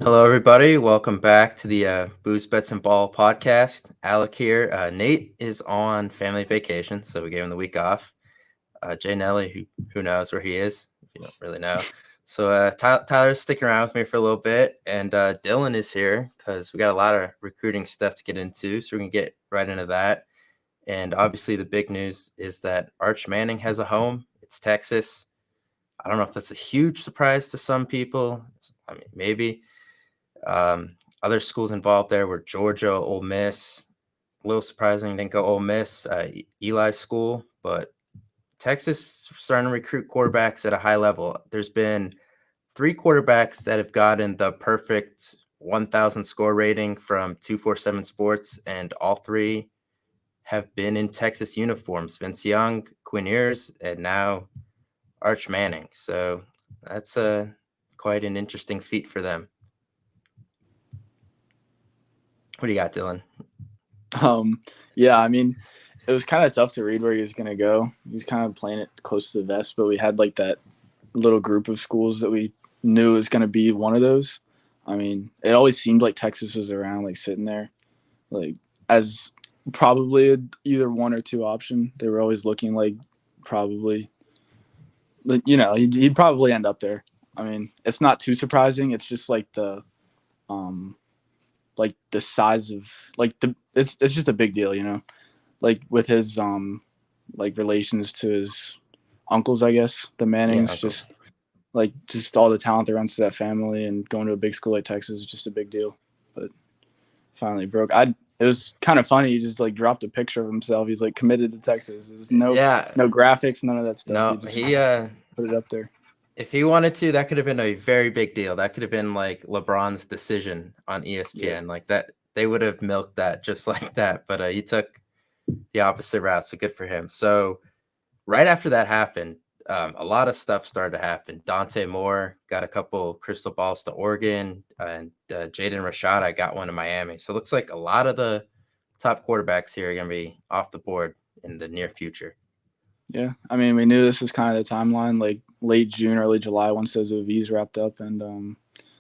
Hello, everybody. Welcome back to the Booze, Bets, and Ball podcast. Alec here. Nate is on family vacation, so we gave him the week off. Jay Nelly, who knows where he is, if you don't really know. So Tyler's sticking around with me for a little bit, and Dylan is here because we got a lot of recruiting stuff to get into, so we're going to get right into that. And obviously, the big news is that Arch Manning has a home. It's Texas. I don't know if that's a huge surprise to some people. I mean, maybe. Other schools involved there were Georgia, Ole Miss. A little surprising, didn't go Ole Miss, Eli's school, but Texas starting to recruit quarterbacks at a high level. There's been three quarterbacks that have gotten the perfect 1,000 score rating from 247 Sports, and all three have been in Texas uniforms. Vince Young, Quinn Ewers, and now Arch Manning. So that's quite an interesting feat for them. What do you got, Dylan? Yeah, I mean, it was kind of tough to read where he was going to go. He was kind of playing it close to the vest, but we had like that little group of schools that we knew was going to be one of those. I mean, it always seemed like Texas was around, like sitting there, like as probably either one or two option. They were always looking like probably, he'd probably end up there. I mean, it's not too surprising. It's just um, like the size of it's just a big deal. Like with his like relations to his uncles, I guess the Yeah, Mannings, uncles. just all the talent that runs to that family, and going to a big school like Texas is just a big deal. But finally broke. It was kind of funny. He just like dropped a picture of himself. He's like committed to Texas. There's Yeah, no graphics, none of that stuff. He no, just he put it up there. if he wanted to, that could have been a very big deal. That could have been like LeBron's decision on Yeah. ESPN. Like that, they would have milked that just like that. But he took the opposite route, so good for him. So right after that happened, a lot of stuff started to happen. Dante Moore got a couple crystal balls to Oregon, and Jaden Rashada got one to Miami. So it looks like a lot of the top quarterbacks here are going to be off the board in the near future. Yeah, I mean, we knew this was kind of the timeline, like late June, early July, once those OVs wrapped up, and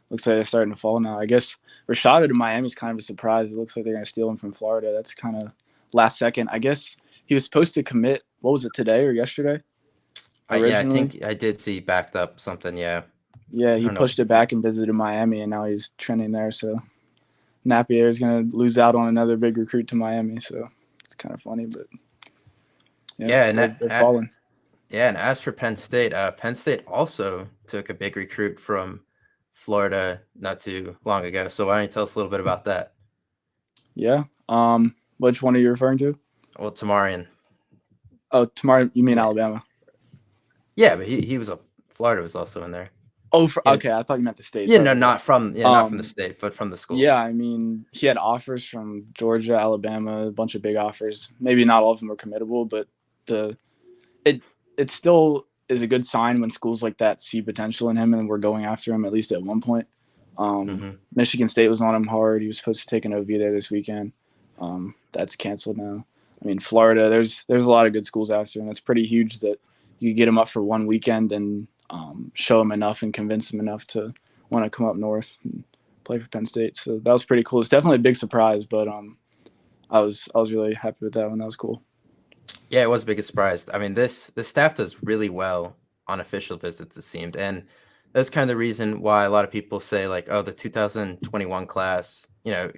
looks like they're starting to fall now. I guess Rashada to Miami is kind of a surprise. It looks like they're going to steal him from Florida. That's kind of last second. I guess he was supposed to commit. What was it, today or yesterday? Yeah, I Originally, think I did see backed up something. Yeah, yeah, I he don't know. pushed it back and visited Miami, and now he's trending there. So Napier is going to lose out on another big recruit to Miami. So it's kind of funny, but yeah, Yeah, and they're falling. yeah, and as for Penn State also took a big recruit from Florida not too long ago. So why don't you tell us a little bit about that? Yeah. Which one are you referring to? Well, Tamarian. Oh, tomorrow you mean Yeah, Alabama? yeah, but he was a Florida was also in there. Oh, Yeah, okay. I thought you meant the state. yeah, Sorry no, about that. not from the Um, state, but from the school. yeah, I mean, he had offers from Georgia, Alabama, a bunch of big offers. Maybe not all of them were committable, but the it it still is a good sign when schools like that see potential in him and we're going after him at least at one point. Hmm. Michigan State was on him hard. He was supposed to take an OV there this weekend. That's canceled now. I mean, Florida. There's a lot of good schools after him. It's pretty huge that you get him up for one weekend and show him enough and convince him enough to want to come up north and play for Penn State. So that was pretty cool. It's definitely a big surprise, but I was really happy with that one. That was cool. Yeah, it was a big surprise. I mean, this staff does really well on official visits, it seemed, and that's kind of the reason why a lot of people say like, oh, the 2021 class,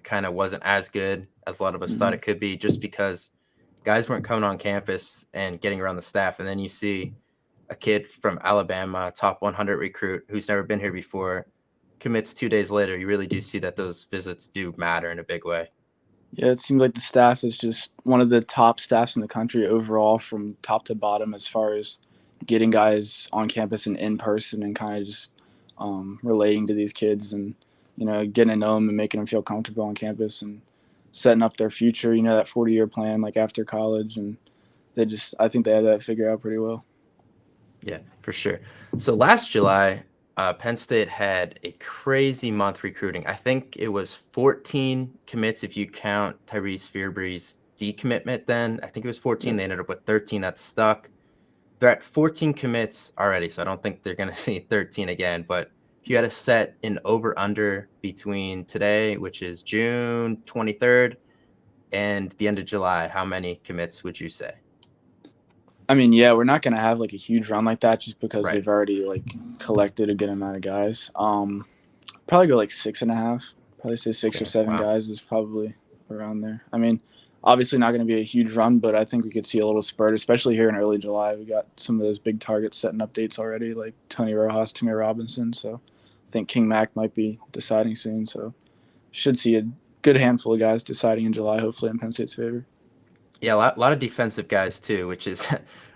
kind of wasn't as good as a lot of us thought Mm-hmm. it could be, just because guys weren't coming on campus and getting around the staff, and then you see a kid from Alabama, top 100 recruit who's never been here before, commits 2 days later. You really do see that those visits do matter in a big way. Yeah, it seems like the staff is just one of the top staffs in the country overall, from top to bottom, as far as getting guys on campus and in person, and kind of just relating to these kids, and getting to know them and making them feel comfortable on campus and setting up their future. That 40-year plan, like after college, and I think they have that figured out pretty well. Yeah, for sure. So last July, Penn State had a crazy month recruiting. I think it was 14 commits if you count Tyrese Fearbree's decommitment then. I think it was 14. Yep. They ended up with 13 that stuck. They're at 14 commits already, so I don't think they're going to see 13 again. But if you had to set an over-under between today, which is June 23rd, and the end of July, how many commits would you say? I mean, yeah, we're not gonna have like a huge run like that just because Right. they've already like collected a good amount of guys. Probably go like 6.5. Probably say 6 or 7 Wow. guys is probably around there. I mean, obviously not going to be a huge run, but I think we could see a little spurt, especially here in early July. We got some of those big targets setting up dates already, like Tony Rojas, Timmy Robinson. So I think King Mac might be deciding soon. So should see a good handful of guys deciding in July, hopefully in Penn State's favor. Yeah, a lot of defensive guys too, which is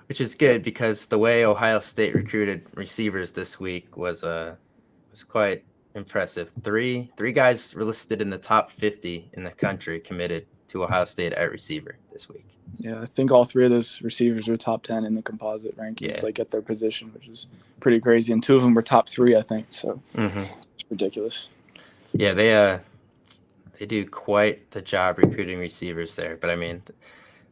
which is good because the way Ohio State recruited receivers this week was quite impressive. Three guys were listed in the top 50 in the country committed to Ohio State at receiver this week. Yeah, I think all 3 of those receivers were top 10 in the composite rankings, Yeah. like at their position, which is pretty crazy. And 2 of them were top 3, I think. So it's ridiculous. Yeah, they do quite the job recruiting receivers there. But I mean,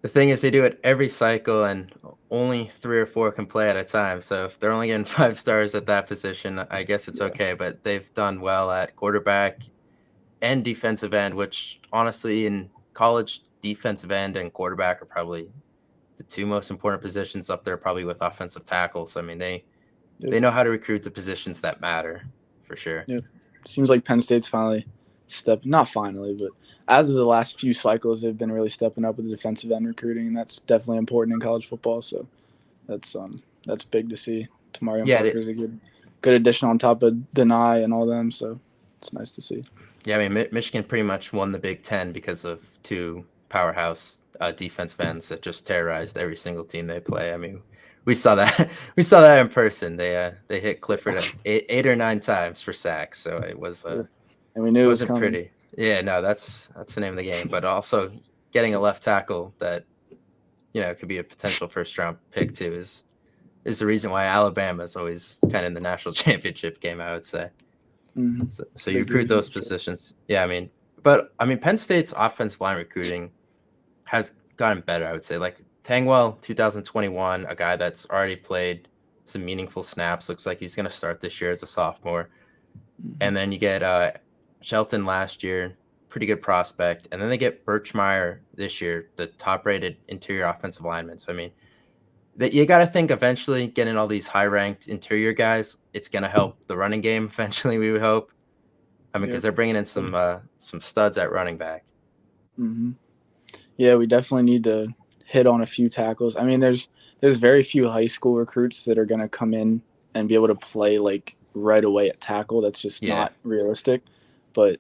the thing is, they do it every cycle, and only 3 or 4 can play at a time. So if they're only getting 5 stars at that position, I guess it's okay. But they've done well at quarterback and defensive end, which honestly, in college, defensive end and quarterback are probably the 2 most important positions up there, probably with offensive tackles. So, I mean, they know how to recruit the positions that matter for sure. Yeah. Seems like Penn State's finally not finally, but as of the last few cycles, they've been really stepping up with the defensive end recruiting, and that's definitely important in college football. So that's big to see. Tamarion Parker's a good addition on top of Denai and all them, so it's nice to see. Yeah, I mean, Michigan pretty much won the Big Ten because of 2 powerhouse defensive ends that just terrorized every single team they play. I mean, we saw that in person. They hit Clifford 8 or 9 times for sacks, so it was and we knew it wasn't pretty. Yeah, no, that's the name of the game. But also getting a left tackle that could be a potential first round pick too is the reason why Alabama is always kind of in the national championship game, I would say. Mm-hmm. So you recruit those positions. Yeah, I mean, Penn State's offensive line recruiting has gotten better, I would say. Like Tangwell, 2021, a guy that's already played some meaningful snaps. Looks like he's going to start this year as a sophomore. Mm-hmm. And then you get Shelton last year, pretty good prospect. And then they get Birchmeyer this year, the top-rated interior offensive lineman. So, I mean, you got to think eventually getting all these high-ranked interior guys, it's going to help the running game eventually, we would hope. I mean, because they're bringing in some studs at running back. Mm-hmm. Yeah, we definitely need to hit on a few tackles. I mean, there's very few high school recruits that are going to come in and be able to play like right away at tackle. That's just not realistic. But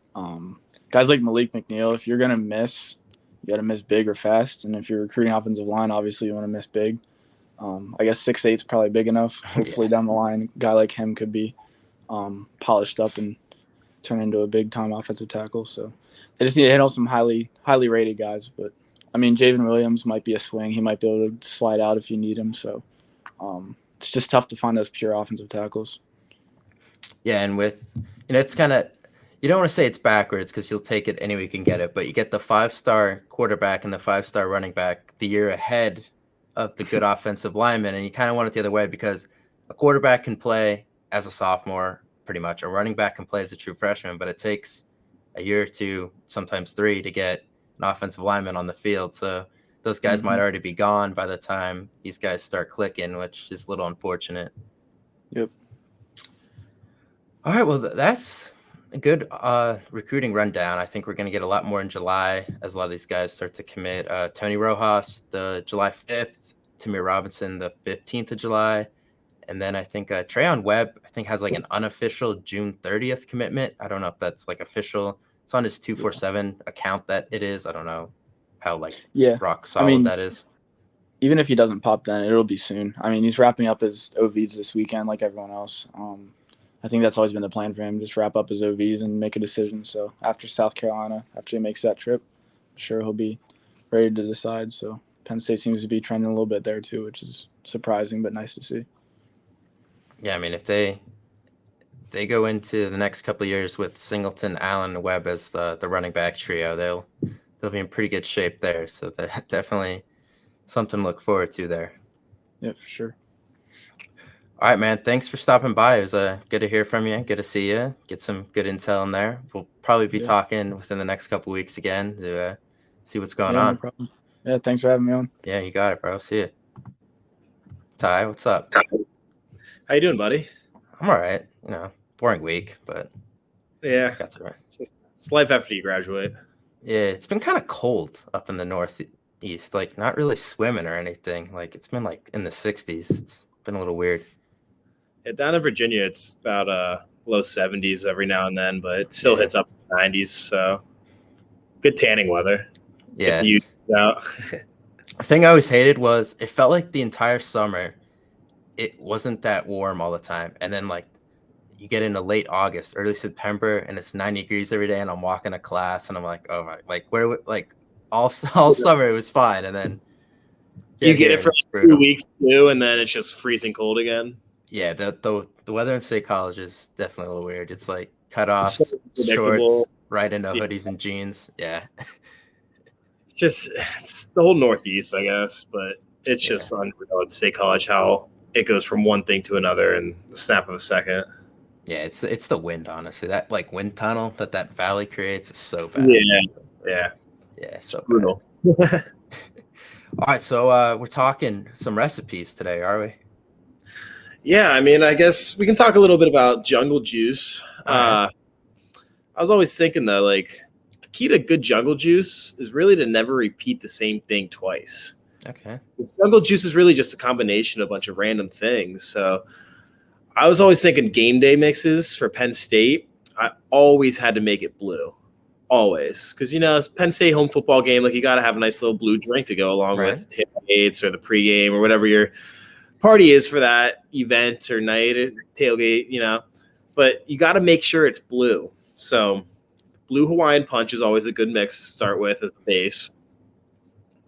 guys like Malik McNeil, if you're going to miss, you got to miss big or fast. And if you're recruiting offensive line, obviously you want to miss big. I guess 6'8" is probably big enough. Hopefully down the line, a guy like him could be polished up and turn into a big-time offensive tackle. So they just need to hit on some highly rated guys. But, I mean, Javen Williams might be a swing. He might be able to slide out if you need him. So it's just tough to find those pure offensive tackles. Yeah, and with it's kind of – you don't want to say it's backwards because you'll take it any way you can get it, but you get the 5-star quarterback and the 5-star running back the year ahead of the good offensive lineman, and you kind of want it the other way because a quarterback can play as a sophomore pretty much. A running back can play as a true freshman, but it takes a year or 2, sometimes 3, to get an offensive lineman on the field. So those guys might already be gone by the time these guys start clicking, which is a little unfortunate. Yep. All right, well, that's a good recruiting rundown. I think we're going to get a lot more in July as a lot of these guys start to commit. Tony Rojas, the July 5th, Timmy Robinson, the 15th of July. And then I think Trayon Webb, I think, has like an unofficial June 30th commitment. I don't know if that's like official. It's on his 247 account that it is. I don't know how rock solid that is. Even if he doesn't pop then, it'll be soon. I mean, he's wrapping up his OVs this weekend like everyone else. I think that's always been the plan for him, just wrap up his OVs and make a decision. So after South Carolina, after he makes that trip, I'm sure he'll be ready to decide. So Penn State seems to be trending a little bit there too, which is surprising but nice to see. Yeah, I mean, if they go into the next couple of years with Singleton, Allen, and Webb as the running back trio, they'll be in pretty good shape there. So that's definitely something to look forward to there. Yeah, for sure. All right, man. Thanks for stopping by. It was good to hear from you. Good to see you. Get some good intel in there. We'll probably be Yeah. talking within the next couple weeks again to see what's going Yeah, no on. problem. Yeah, thanks for having me on. Yeah, you got it, bro. See you. Ty, what's up? How you doing, buddy? I'm all right. Boring week, but Yeah, got through it. it's life after you graduate. Yeah, it's been kind of cold up in the northeast. Like, not really swimming or anything. Like, it's been like in the 60s. It's been a little weird. Yeah, down in Virginia, it's about low 70s every now and then, but it still hits up 90s. So good tanning weather. Yeah. Get the use out. The thing I always hated was it felt like the entire summer it wasn't that warm all the time, and then like you get into late August, early September, and it's 90 degrees every day, and I'm walking to class, and I'm like, oh my, like where, like all summer it was fine, and then You get it for 2 weeks too, and then it's just freezing cold again. Yeah, the weather in State College is definitely a little weird. It's like cutoffs, shorts, right into hoodies and jeans. Yeah. It's the whole Northeast, I guess, but it's just unreal at State College how it goes from one thing to another in the snap of a second. Yeah, it's the wind, honestly. That like wind tunnel that valley creates is so bad. Yeah, so brutal. All right, so we're talking some recipes today, are we? Yeah, I mean, I guess we can talk a little bit about jungle juice. I was always thinking though, like the key to good jungle juice is really to never repeat the same thing twice. Okay. Jungle juice is really just a combination of a bunch of random things. So I was always thinking game day mixes for Penn State. I always had to make it blue. Always. Because, it's Penn State home football game. Like, you got to have a nice little blue drink to go along with tailgates or the pregame or whatever your party is for that event or night or tailgate, But you got to make sure it's blue. So blue Hawaiian punch is always a good mix to start with as a base.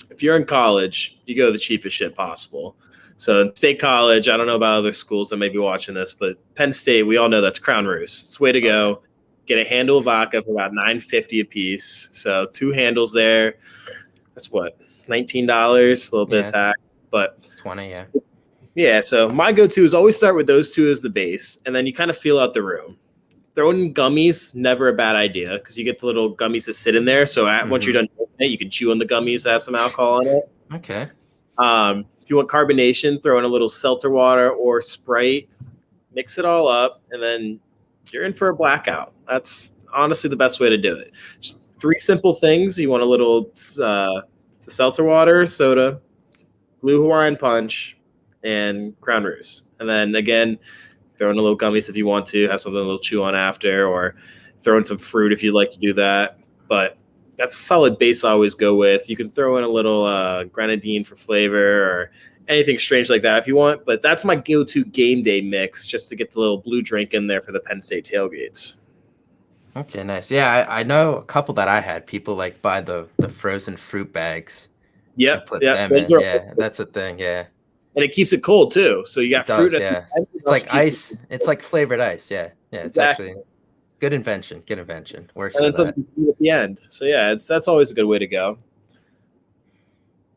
If you're in college, you go the cheapest shit possible. So in State College, I don't know about other schools that may be watching this, but Penn State, we all know that's Crown Roost. It's the way to go. Get a handle of vodka for about $9.50 a piece. So 2 handles there. That's what, $19, a little bit of tax, but 20, yeah. Yeah, so my go-to is always start with those 2 as the base, and then you kind of feel out the room. Throwing in gummies, never a bad idea, because you get the little gummies that sit in there. So once you're done doing it, you can chew on the gummies that have some alcohol in it. Okay. If you want carbonation, throw in a little seltzer water or Sprite, mix it all up, and then you're in for a blackout. That's honestly the best way to do it. Just 3 simple things. You want a little seltzer water, soda, blue Hawaiian punch, and Crown Roost. And then again, throw in a little gummies if you want to, have something a little chew on after, or throw in some fruit if you'd like to do that. But that's a solid base I always go with. You can throw in a little grenadine for flavor or anything strange like that if you want. But that's my go-to game day mix, just to get the little blue drink in there for the Penn State tailgates. Okay, nice. Yeah, I know a couple that I had. People like buy the frozen fruit bags. Yep. Put them in. Yeah, that's a thing. Yeah. And it keeps it cold too. So you got fruit. Yeah. It's like ice. It's like flavored ice. Yeah. Yeah. It's actually good invention. Good invention. Works. And then something at the end. So yeah, that's always a good way to go.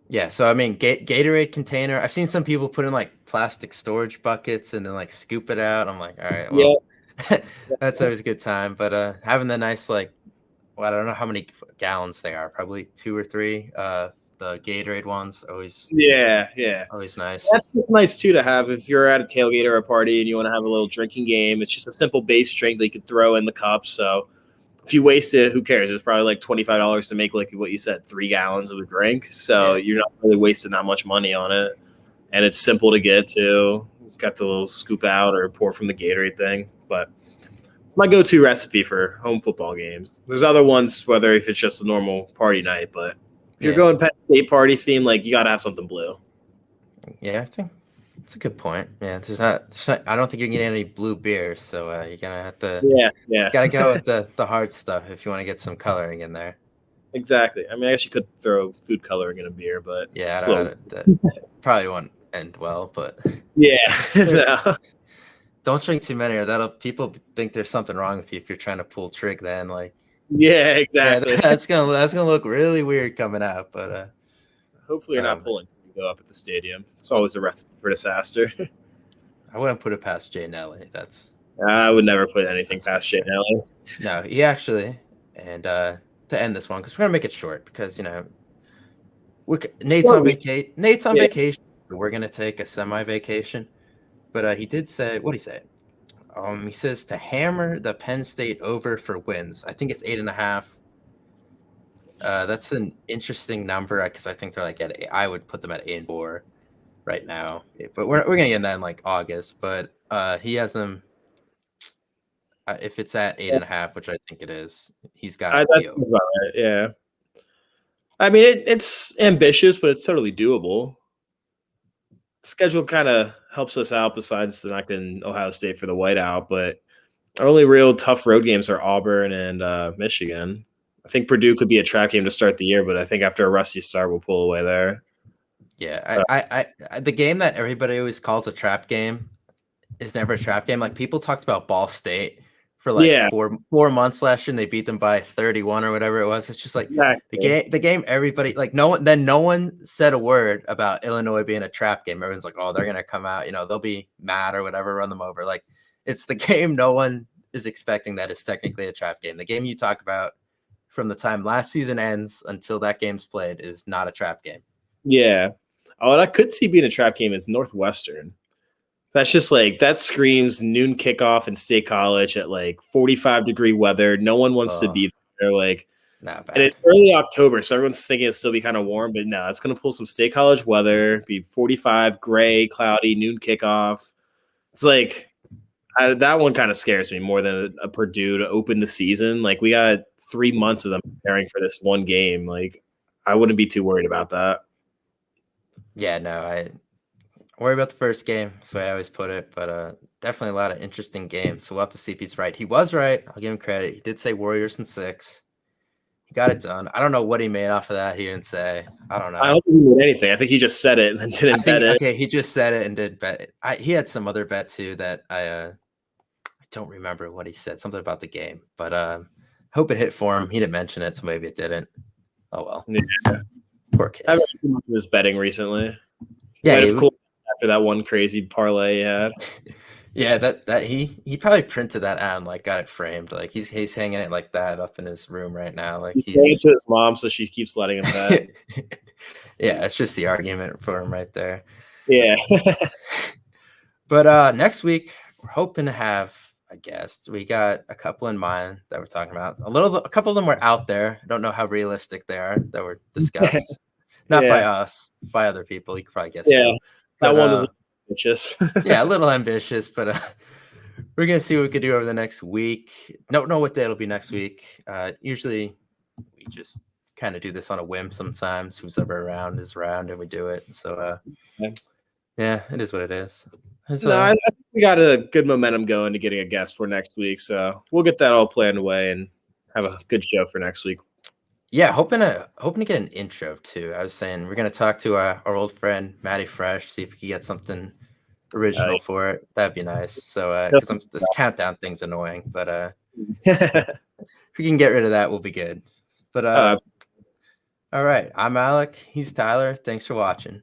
Yeah. So I mean, Gatorade container. I've seen some people put in like plastic storage buckets and then like scoop it out. I'm like, all right, well, that's always a good time. But having the nice I don't know how many gallons they are. Probably 2 or 3. The Gatorade ones always always nice. That's just nice too to have if you're at a tailgate or a party and you want to have a little drinking game. It's just a simple base drink that you could throw in the cup. So if you waste it, who cares? It's probably like $25 to make, like what you said, 3 gallons of a drink. So you're not really wasting that much money on it, and it's simple to get to. Got the little scoop out or pour from the Gatorade thing, but it's my go-to recipe for home football games. There's other ones, whether if it's just a normal party night, but if you're going Penn State party theme, like you got to have something blue. Yeah, I think that's a good point. Yeah, there's not. I don't think you're getting any blue beers, so you're gonna have to. Gotta go with the hard stuff if you want to get some coloring in there. Exactly. I mean, I guess you could throw food coloring in a beer, but that probably won't end well. But no. Don't drink too many, or people think there's something wrong with you if you're trying to pull trig. Then yeah, exactly. Yeah, that's gonna look really weird coming out, but hopefully you're not pulling when you go up at the stadium. It's always a recipe for disaster. I wouldn't put it past Jay Nelly. I would never put anything past Jay Nelly. No, he actually, and to end this one, because we're gonna make it short, because Nate's on vacation. Nate's on vacation. We're gonna take a semi-vacation, but he did say, what did he say? He says to hammer the Penn State over for wins. I think it's 8.5. That's an interesting number because I think they're like at 8. I would put them at 8-4 right now, but we're gonna get in that in like August. But he has them. If it's at 8.5, which I think it is, he's got. Yeah. I mean, it's ambitious, but it's totally doable. The schedule kind of helps us out besides not getting Ohio State for the whiteout, but our only real tough road games are Auburn and Michigan. I think Purdue could be a trap game to start the year, but I think after a rusty start, we'll pull away there. Yeah, I the game that everybody always calls a trap game is never a trap game. Like people talked about Ball State for like 4 months last year, and they beat them by 31 or whatever it was. It's just like the game. Everybody like no one said a word about Illinois being a trap game. Everyone's like, oh, they're gonna come out, they'll be mad or whatever, run them over. Like it's the game no one is expecting that is technically a trap game. The game you talk about from the time last season ends until that game's played is not a trap game. Yeah. What I could see being a trap game is Northwestern. That's just like that screams noon kickoff in State College at like 45-degree weather. No one wants to be there. Like, not bad. And it's early October, so everyone's thinking it'll still be kind of warm, but no, it's going to pull some State College weather. Be 45, gray, cloudy, noon kickoff. It's like that one kind of scares me more than a Purdue to open the season. Like we got 3 months of them preparing for this one game. Like I wouldn't be too worried about that. Yeah, no, I worry about the first game. That's the way I always put it. But definitely a lot of interesting games. So we'll have to see if he's right. He was right. I'll give him credit. He did say Warriors in 6. He got it done. I don't know what he made off of that. He didn't say. I don't know. I don't think he made anything. I think he just said it and then didn't bet it. Okay, he just said it and did bet it. He had some other bet too that I don't remember what he said. Something about the game. But hope it hit for him. He didn't mention it, so maybe it didn't. Oh well. Yeah. Poor kid. I've been this betting recently. Yeah, it was cool after that one crazy parlay he had. Yeah, that he probably printed that out and like got it framed. Like he's hanging it like that up in his room right now. Like he's saying it to his mom, so she keeps letting him bet. Yeah, it's just the argument for him right there. Yeah. But next week we're hoping to have a guest. We got a couple in mind that we're talking about. A couple of them were out there. I don't know how realistic they are that were discussed. Not by us, by other people. You could probably guess. Yeah, that one was ambitious. Yeah, a little ambitious, but we're gonna see what we can do over the next week. Don't know what day it'll be next week. Usually, we just kind of do this on a whim. Sometimes who's ever around is around, and we do it. So, yeah, it is what it is. I think we got a good momentum going to getting a guest for next week. So we'll get that all planned away and have a good show for next week. Yeah, hoping to get an intro too. I was saying we're gonna talk to our old friend Matty Fresh, see if we can get something original for it. That'd be nice. So because this countdown thing's annoying, but if we can get rid of that, we'll be good. But all right, I'm Alec. He's Tyler. Thanks for watching.